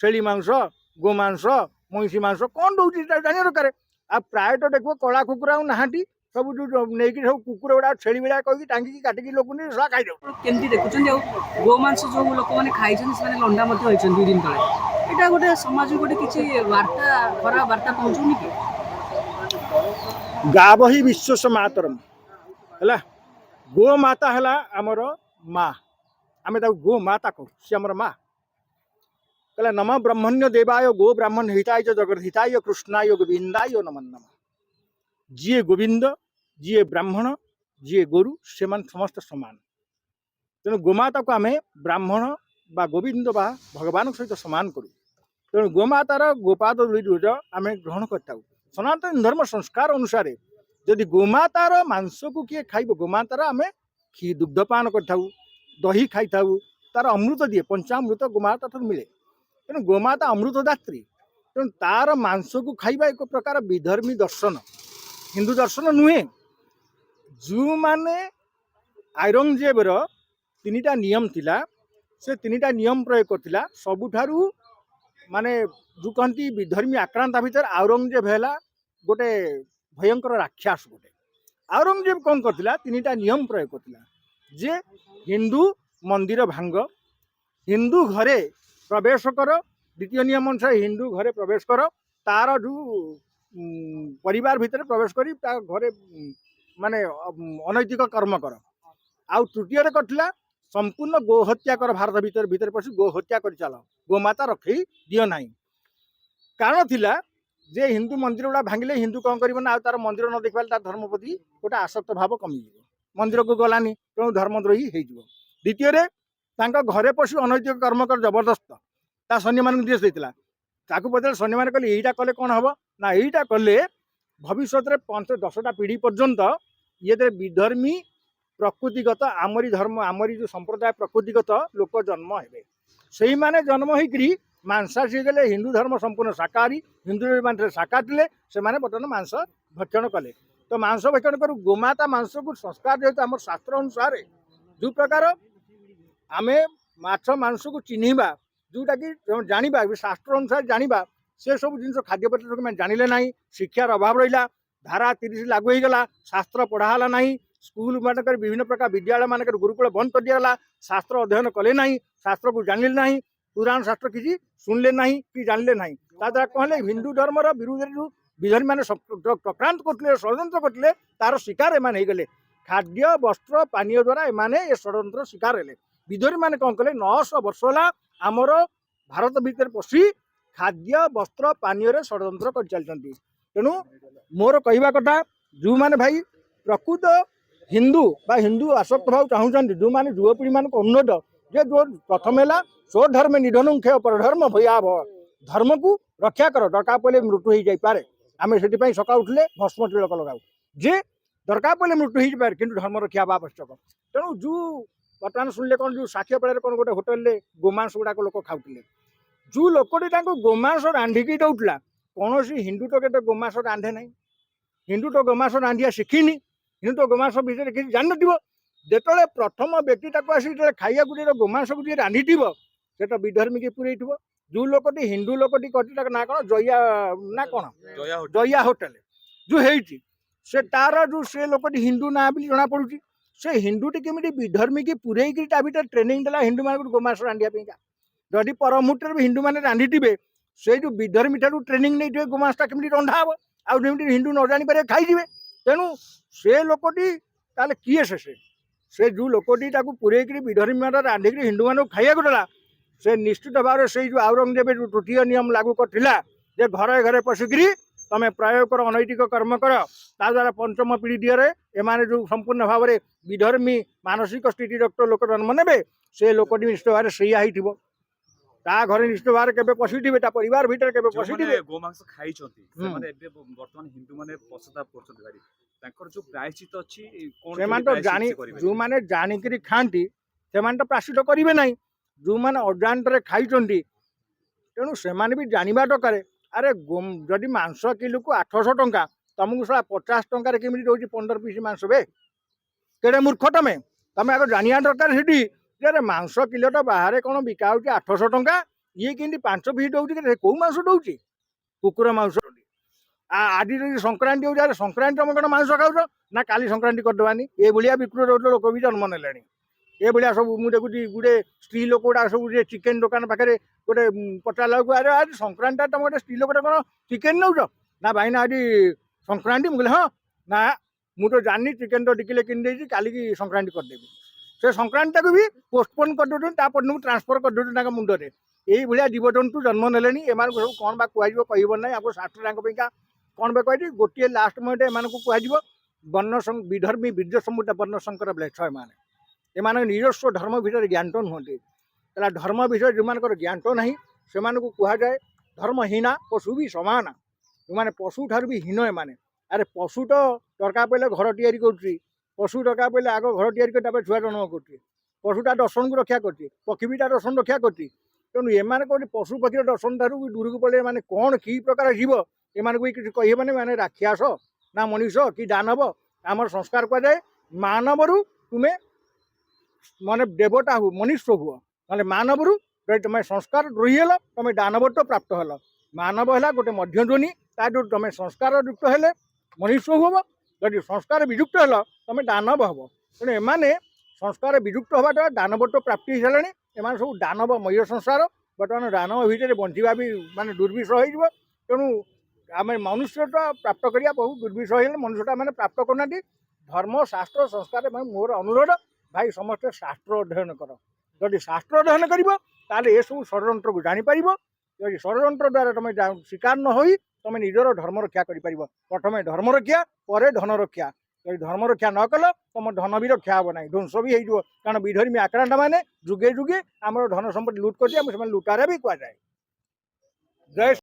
छेली मांस गोमांस महिषी मांस कौन दौर जाना दरकार आ प्रायत देख कला कुकुर नाटी सब जो नहीं सब कुकुर गुड़ा छेली भाया कहीं टांगिकी काटिकी लोक खाई केमती देखुं गोमांस जो लोक मैंने खाई लंडा दुई दिन तले यहाँ गोटे समाज गोटे किसी वार्ता खराब वार्ता पहुँचुनी कि गाव ही विश्व मातरम है गोमाता है आमर माँ आम गो माता कहू सी आमर माँ कहला नम ब्रह्मण्य देवाय गो ब्राह्मण हिताय जगत हिताय कृष्णाय गोविंदाय नमः नमः जी गोविंद जी ब्राह्मण जी गोरु से समस्त सामान तेणु गोमाता को आम ब्राह्मण बा गोविंद बा भगवान सहित सामान करूँ तेणु गोमातार गोपाद आम ग्रहण कर सनातन धर्म संस्कार अनुसार जदि गोमातार मांस को किए खाइब गोमातार आम दुग्धपान कर दही खाई तार अमृत दिए पंचामृत गोमाता ठार मिले तेणु गोमाता अमृतदात्री तेणु तार मांस को खाइबा एक प्रकार विधर्मी दर्शन हिंदू दर्शन नुहे जो माने औरंगजेबर तीनिटा नियम थिला से तीनिटा नियम प्रयोग करथिला सबुठारु माने जो कहती विधर्मी आक्रांता भितर औरंगजेब है गोटे भयंकर राक्षस गोटे औरंगजेब कौन करथिला तीनिटा नियम प्रयोग करथिला जे हिंदू मंदिर भांग हिंदू घरे प्रवेश कर द्वितीय नियम अनुसार हिंदू घरे प्रवेश कर तार जो परिवार भितर प्रवेश करी घरे माने अनैतिक कर्म कर आउ तृतीय करथिला संपूर्ण गोहत्या कर भारत भीतर भीतर पशि गोहत्या कर चल गोमाता रखी दियो नहीं कारण थिला जे हिंदू मंदिर गुड़ा भांगिले हिंदू कौन कर तार मंदिर न देख तार धर्म प्रति गोटे आसक्त भाव कमी मंदिर को गलानी तेणु धर्मद्रोही हो द्वितीय घरे पशु अनैतिक कर्म कर जबरदस्त ता सैन्य मान देश देता पचारे सैन्य मैंने कहले यहीटा कले कौन हम ना यहीटा कले भविष्य में 5-10टा पीढ़ी पर्यंत ये विधर्मी प्रकृतिगत आमरी धर्म आमरी जो संप्रदाय प्रकृतिगत लोक जन्म हे से माने जन्म होकर मांसाशी गले हिंदू धर्म संपूर्ण शाकाहारी हिंदू मान शाकाहारी से बर्तमान मांस भक्षण कले तो मांस भक्षण कर गोमाता मांस को संस्कार जेहतु आम शास्त्र अनुसार जो प्रकार आम माछ मांस को चिन्हवा जोटा कि जाना शास्त्र अनुसार जाना से सब जिन खाद्य पदार्थ मैंने जानिले ना शिक्षार अभाव रहा धारा 30 लागू हो गला शास्त्र पढ़ाला ना स्कूल मानक विभिन्न प्रकार विद्यालय मानक गुरुकुल बंद कर दिगला शास्त्र अध्ययन कले ना शास्त्र को जानिले ना पुराण शास्त्र किसी शुणिले ना कि जानले ना द्वारा कहले हिंदू धर्म विरोध जो विधर्मी मैंने चक्रांत करते षड्यंत्र करते तार शिकार एम गले खाद्य वस्त्र पानीय द्वारा एमाने ए षड्यंत्र शिकार हेले विधर्मी मैंने कौन कले 900 वर्ष है आमर भारत भीतर पशि खाद्य वस्त्र पानीय षड्यंत्र कर चलती तेणु मोर कहवा कथा जो मैंने भाई प्रकृत हिंदू बा हिंदू आसक्त भाव चाहूँ जो मैंने युवपीढ़ी मान उन्नत जे जो प्रथम है स्वधर्म निधन क्षय परधर्म भयावह धर्म को रक्षा कर दरकार पड़े मृत्यु हो जापे आम से सका उठले भस्म तिलक लगाऊ जे दरकार पड़े मृत्यु हो पाए कि धर्म रक्षा आवश्यक तेणु जो बर्तमान शुणिले कौन जो साक्ष्य पेड़ कौन गोटे होटेल गोमांस गुड़ाक लोक खाऊले जो लोकटी गोमांस रांधिकी दौला कौन हिंदू तो के गोमांस रांधे ना हिंदू तो गोमांस रांधिया शिखिनी हिंदू तो गोमांस विषय किसी जान नतने प्रथम व्यक्ति आसी खाइया गोमांस को जी रांधि से तो विधर्मी की पूरे जो लोकटी हिंदू लोकटी कर ना कौन जया ना कौन जया होटेल जो है से तार जो से लोकटी हिंदू ना भी जना पड़ी से हिंदूटी केमी विधर्मी की पूरे भर ट्रेनिंग देला हिंदू मान गोमांस रांधिया जदि पर मुहूर्त भी हिंदू मैंने रांधि से जो विधर्मी ठार ट्रेनिंग नहीं गोमांसटा केमी रंधा हम आमती हिंदू न जापर खाई तेणु से लोकटी किए से जो लोकटी पूरे विधर्मी मान रांधिक हिंदू मान खाइया देला से निश्चित भाव से जो औरंगजेब जो तृतीय नियम लागू करथिला जे घरे घरे पशिकी तमें प्रयोग कर अनैतिक कर्म कर ता द्वारा पंचम पीढ़ी दिए एमाने जो संपूर्ण भाव में विधर्मी मानसिक स्थिति डॉक्टर लोक जन्म ने से लोकटी निश्चित भाव सैया ता घरे निश्चित भाव के पशिथे ता परिवार भीतर के पशिथे गोमांस खाई बर्तमान हिंदू माने पश्चाताप कर जो प्रायश्चित अच्छी तो जानी जो मैंने जानिक खाती से प्रायश्चित करेंगे ना जो मैंने अजाणत खाई तेणु से भी जानवा दरकार अरे जदि मांस किलो को 800 टंका तुमको सारा 50 टंकार केमी रोज 15 पीस मांस बे केड़े मूर्ख तमें तमें आगे जाना दरकार से मांस किलोटा बाहर कौन बिका 800 टंका ଇଏ କେମିତି 5 ଫିଟ୍ ଦଉଛି କୋଉ ମାଂସ ଦଉଛି? କୁକୁର ମାଂସ। ଆଜି ଯଦି ସଂକ୍ରାନ୍ତି ହଉଛି, ଆରେ ସଂକ୍ରାନ୍ତି ତମେ କଣ ମାଂସ ଖାଉଛ? ନା କାଲି ସଂକ୍ରାନ୍ତି କରିଦେବାନି। ଏଭଳିଆ ବିକୃତ ଲୋକ ବି ଜନ୍ମ ନେଲେଣି। ଏଭଳିଆ ସବୁ ମୁଁ ଦେଖୁଛି ଗୋଟେ ସ୍ତ୍ରୀ ଲୋକ ଗୁଡା ସବୁ ଚିକେନ ଦୋକାନ ପାଖରେ ଗୋଟେ ପଚାରିଲା ବେଳକୁ, ଆରେ ଆଜି ସଂକ୍ରାନ୍ତି ତମେ ଗୋଟେ ସ୍ତ୍ରୀ ଲୋକଟା କଣ ଚିକେନ ନେଉଛ? ନା ଭାଇନା ଆଜି ସଂକ୍ରାନ୍ତି। ମୁଁ କହିଲି ହଁ। ନା ମୁଁ ତ ଜାଣିନି, ଚିକେନ ତ 2 କିଲୋ କିଣିଦେଇଛି, କାଲିକି ସଂକ୍ରାନ୍ତି କରିଦେବି। ସେ ସଂକ୍ରାନ୍ତିଟାକୁ ବି ପୋଷ୍ଟପୋନ୍ କରିଦେଉଛନ୍ତି, ତା ପରଦିନକୁ ଟ୍ରାନ୍ସଫର କରିଦେଉଛନ୍ତି ତାଙ୍କ ମୁଣ୍ଡରେ। ଏଇଭଳିଆ ଜୀବଜନ୍ତୁ ଜନ୍ମ ନେଲେଣି। ଏମାନଙ୍କୁ ସବୁ କ'ଣ ବା କୁହାଯିବ କହିବ ନାହିଁ। ଆମ ଶାସ୍ତ୍ରଙ୍କ ପାଇଁକା କ'ଣ ବା କୁହାଯିବ? ଗୋଟିଏ ଲାଷ୍ଟ ମୋମେଣ୍ଟ ଏମାନଙ୍କୁ କୁହାଯିବ ବିଧର୍ମୀ ବୀର୍ଯ୍ୟ ସମୁଦ୍ର ବର୍ଣ୍ଣଶଙ୍କର ବ୍ଲେଛ। ଏମାନଙ୍କ ନିଜସ୍ୱ ଧର୍ମ ଭିତରେ ଜ୍ଞାତ ନୁହନ୍ତି। ହେଲା, ଧର୍ମ ବିଷୟରେ ଯେଉଁମାନଙ୍କର ଜ୍ଞାତ ନାହିଁ ସେମାନଙ୍କୁ କୁହାଯାଏ ଧର୍ମହୀନା, ପଶୁ ବି ସମାନ। ଯେଉଁମାନେ ପଶୁ ଠାରୁ ବି ହୀନ ଏମାନେ। ଆରେ ପଶୁ ତ ଦରକାର ପଡ଼ିଲେ ଘର ତିଆରି କରୁଛି, ପଶୁ ଦରକାର ପଡ଼ିଲେ ଆଗ ଘର ତିଆରି କରି ତାପରେ ଛୁଆ ଜନ୍ମ କରୁଛି। ପଶୁଟା ଦର୍ଶନକୁ ରକ୍ଷା କରୁଛି, ପକ୍ଷୀ ବି ତା ଦର୍ଶନ ରକ୍ଷା କରୁଛି। ତେଣୁ ଏମାନେ କେଉଁଠି ପଶୁ ପକ୍ଷୀର ଦର୍ଶନ ଠାରୁ ବି ଦୂରକୁ ପଳେଇ ଏମାନେ କ'ଣ କି ପ୍ରକାର ଜୀବ ଏମାନଙ୍କୁ ବି କିଛି କହିହେବନି। ମାନେ ରାକ୍ଷସ ନା ମଣିଷ କି ଦାନବ? ଆମର ସଂସ୍କାର କୁହାଯାଏ ମାନବରୁ ତୁମେ ମାନେ ଦେବତା ହୁଅ, ମନୁଷ୍ୟ ହୁଅ। ନହେଲେ ମାନବରୁ ଯଦି ତୁମେ ସଂସ୍କାର ଦ୍ରୋହୀ ହେଲ, ତୁମେ ଦାନବତ୍ୱ ପ୍ରାପ୍ତ ହେଲ। ମାନବ ହେଲା ଗୋଟେ ମଧ୍ୟଧ୍ୱନି, ତା ଯୋଉ ତୁମେ ସଂସ୍କାର ଯୁକ୍ତ ହେଲେ ମନୁଷ୍ୟ ହୁଅ, ଯଦି ସଂସ୍କାର ବିଯୁକ୍ତ ହେଲ ତୁମେ ଦାନବ ହବ। ତେଣୁ ଏମାନେ ସଂସ୍କାର ବିଯୁକ୍ତ ହେବା ଦ୍ୱାରା ଦାନବତ୍ୱ ପ୍ରାପ୍ତି ହେଇସାରିଲେଣି। ଏମାନେ ସବୁ ଦାନବମୟ ସଂସାର। ବର୍ତ୍ତମାନ ଦାନବ ଭିତରେ ବଞ୍ଚିବା ବି ମାନେ ଦୁର୍ବିଷହ ହେଇଯିବ। ତେଣୁ ଆମେ ମନୁଷ୍ୟଟା ପ୍ରାପ୍ତ କରିବା ବହୁ ଦୁର୍ବିଷହ ହେଇଗଲେ। ମନୁଷ୍ୟଟା ମାନେ ପ୍ରାପ୍ତ କରୁନାହାନ୍ତି। ଧର୍ମ ଶାସ୍ତ୍ର ସଂସ୍କାର ମାନେ ମୋର ଅନୁରୋଧ, ଭାଇ ସମସ୍ତେ ଶାସ୍ତ୍ର ଅଧ୍ୟୟନ କର। ଯଦି ଶାସ୍ତ୍ର ଅଧ୍ୟୟନ କରିବ ତାହେଲେ ଏସବୁ ଷଡ଼ଯନ୍ତ୍ରକୁ ଜାଣିପାରିବ। ଯଦି ଷଡ଼ଯନ୍ତ୍ର ଦ୍ୱାରା ତୁମେ ଶିକାର ନ ହୋଇ ତୁମେ ନିଜର ଧର୍ମ ରକ୍ଷା କରିପାରିବ। ପ୍ରଥମେ ଧର୍ମ ରକ୍ଷା, ପରେ ଧନ ରକ୍ଷା। ଯଦି ଧର୍ମ ରକ୍ଷା ନ କଲ ତୁମ ଧନ ବି ରକ୍ଷା ହେବ ନାହିଁ, ଧ୍ୱଂସ ବି ହେଇଯିବ। କାରଣ ବିଧର୍ମୀ ଆକ୍ରାନ୍ତ ମାନେ ଯୁଗେ ଯୁଗେ ଆମର ଧନ ସମ୍ପତ୍ତି ଲୁଟ୍ କରିଛି, ଆମେ ସେମାନେ ଲୁଟାରେ ବି କୁହାଯାଏ। ଜୟ